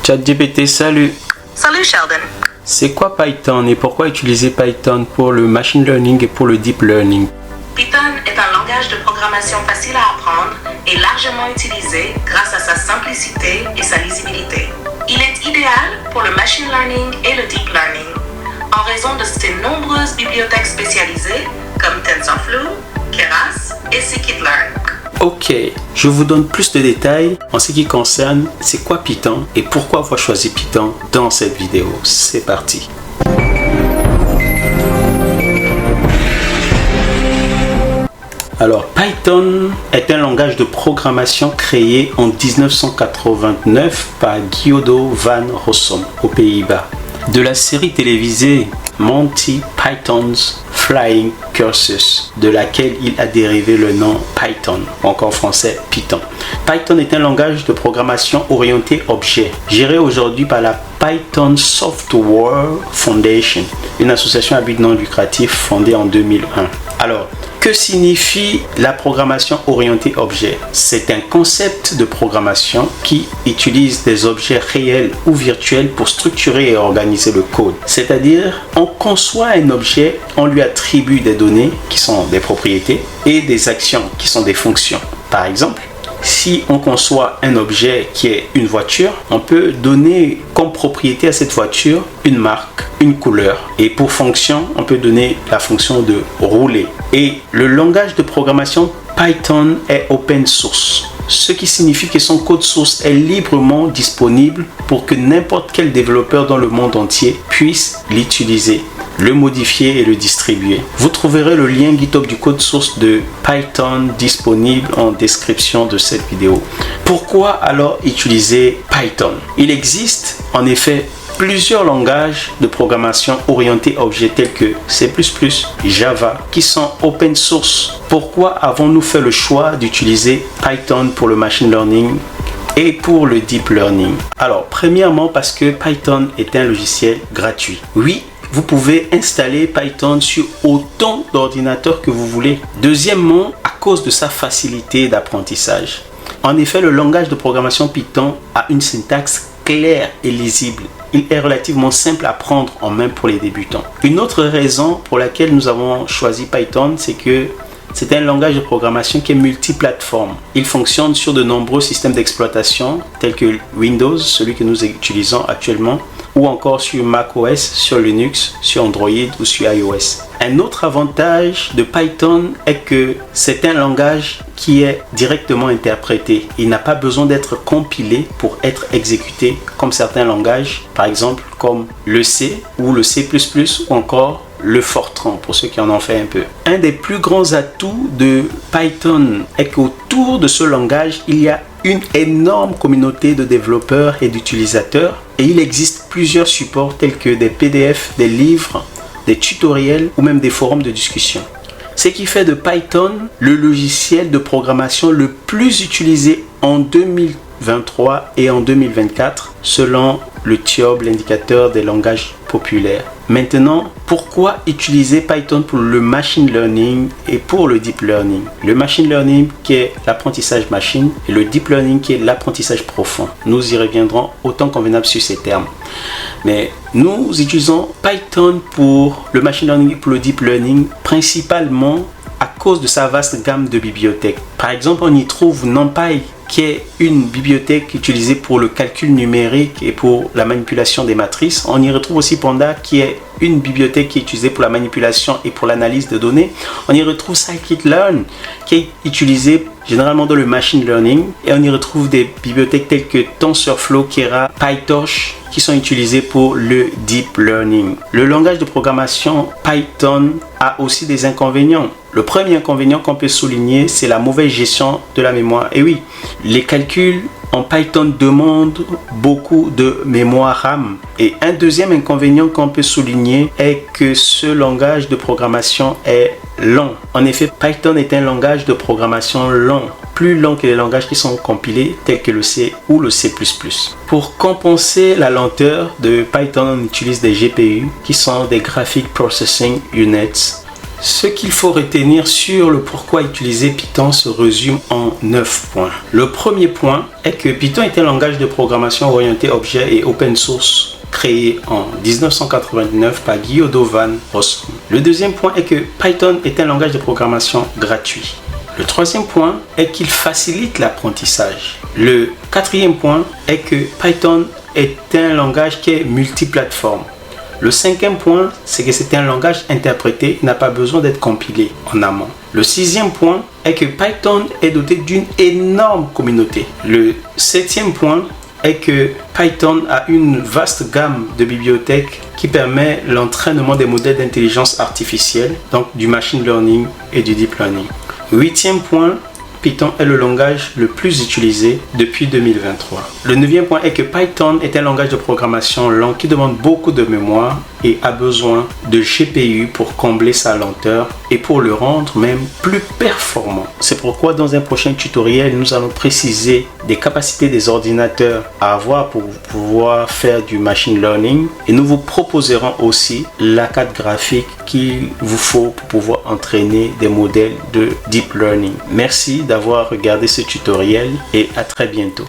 ChatGPT, salut. Salut Sheldon. C'est quoi Python et pourquoi utiliser Python pour le machine learning et pour le deep learning? Python est un langage de programmation facile à apprendre et largement utilisé grâce à sa simplicité et sa lisibilité. Il est idéal pour le machine learning et le deep learning en raison de ses nombreuses bibliothèques spécialisées comme TensorFlow, Keras et Scikit-learn. Ok, je vous donne plus de détails en ce qui concerne c'est quoi Python et pourquoi avoir choisi Python dans cette vidéo. C'est parti. Alors, Python est un langage de programmation créé en 1989 par Guido van Rossum aux Pays-Bas. De la série télévisée Monty Python's Flying Cursus, de laquelle il a dérivé le nom Python, encore en français Python. Python est un langage de programmation orienté objet, géré aujourd'hui par la Python Software Foundation, une association à but non lucratif fondée en 2001. Alors, que signifie la programmation orientée objet? C'est un concept de programmation qui utilise des objets réels ou virtuels pour structurer et organiser le code. C'est-à-dire, on conçoit un objet, on lui attribue des données qui sont des propriétés et des actions qui sont des fonctions. Par exemple, si on conçoit un objet qui est une voiture, on peut donner comme propriété à cette voiture une marque, une couleur. Et pour fonction, on peut donner la fonction de rouler. Et le langage de programmation Python est open source, ce qui signifie que son code source est librement disponible pour que n'importe quel développeur dans le monde entier puisse l'utiliser, le modifier et le distribuer. Vous trouverez le lien GitHub du code source de Python disponible en description de cette vidéo. Pourquoi alors utiliser Python? Il existe en effet plusieurs langages de programmation orientés objets tels que C++, Java, qui sont open source. Pourquoi avons-nous fait le choix d'utiliser Python pour le machine learning et pour le deep learning? Alors, premièrement, parce que Python est un logiciel gratuit. Oui, vous pouvez installer Python sur autant d'ordinateurs que vous voulez. Deuxièmement, à cause de sa facilité d'apprentissage. En effet, le langage de programmation Python a une syntaxe claire et lisible. Il est relativement simple à prendre en main pour les débutants. Une autre raison pour laquelle nous avons choisi Python, c'est que c'est un langage de programmation qui est multiplateforme. Il fonctionne sur de nombreux systèmes d'exploitation tels que Windows, celui que nous utilisons actuellement, ou encore sur macOS, sur Linux, sur Android ou sur iOS. Un autre avantage de Python est que c'est un langage qui est directement interprété. Il n'a pas besoin d'être compilé pour être exécuté comme certains langages, par exemple comme le C ou le C++ ou encore le Fortran pour ceux qui en ont fait un peu. Un des plus grands atouts de Python est qu'autour de ce langage, il y a une énorme communauté de développeurs et d'utilisateurs et il existe plusieurs supports tels que des PDF, des livres, des tutoriels ou même des forums de discussion. Ce qui fait de Python le logiciel de programmation le plus utilisé en 2023 et en 2024 selon le TIOB, l'indicateur des langages populaires. Maintenant, pourquoi utiliser Python pour le machine learning et pour le deep learning? Le machine learning qui est l'apprentissage machine et le deep learning qui est l'apprentissage profond. Nous y reviendrons autant convenable sur ces termes. Mais nous utilisons Python pour le machine learning et pour le deep learning principalement à cause de sa vaste gamme de bibliothèques. Par exemple, on y trouve NumPy, qui est une bibliothèque utilisée pour le calcul numérique et pour la manipulation des matrices. On y retrouve aussi Panda, qui est une bibliothèque qui est utilisée pour la manipulation et pour l'analyse de données. On y retrouve Scikit-learn, qui est utilisée généralement dans le machine learning. Et on y retrouve des bibliothèques telles que TensorFlow, Keras, PyTorch, qui sont utilisées pour le deep learning. Le langage de programmation Python a aussi des inconvénients. Le premier inconvénient qu'on peut souligner, c'est la mauvaise gestion de la mémoire. Et oui, les calculs en Python demandent beaucoup de mémoire RAM. Et un deuxième inconvénient qu'on peut souligner est que ce langage de programmation est lent. En effet, Python est un langage de programmation lent, plus lent que les langages qui sont compilés tels que le C ou le C++. Pour compenser la lenteur de Python, on utilise des GPU qui sont des Graphic Processing Units. Ce qu'il faut retenir sur le pourquoi utiliser Python se résume en 9 points. Le premier point est que Python est un langage de programmation orienté objet et open source créé en 1989 par Guido van Rossum. Le deuxième point est que Python est un langage de programmation gratuit. Le troisième point est qu'il facilite l'apprentissage. Le quatrième point est que Python est un langage qui est multiplateforme. Le cinquième point, c'est que c'est un langage interprété, n'a pas besoin d'être compilé en amont. Le sixième point est que Python est doté d'une énorme communauté. Le septième point est que Python a une vaste gamme de bibliothèques qui permet l'entraînement des modèles d'intelligence artificielle, donc du machine learning et du deep learning. Huitième point, Python est le langage le plus utilisé depuis 2023. Le neuvième point est que Python est un langage de programmation lent qui demande beaucoup de mémoire et a besoin de GPU pour combler sa lenteur et pour le rendre même plus performant. C'est pourquoi dans un prochain tutoriel, nous allons préciser des capacités des ordinateurs à avoir pour pouvoir faire du machine learning et nous vous proposerons aussi la carte graphique qu'il vous faut pour pouvoir entraîner des modèles de deep learning. Merci d'avoir regardé ce tutoriel et à très bientôt.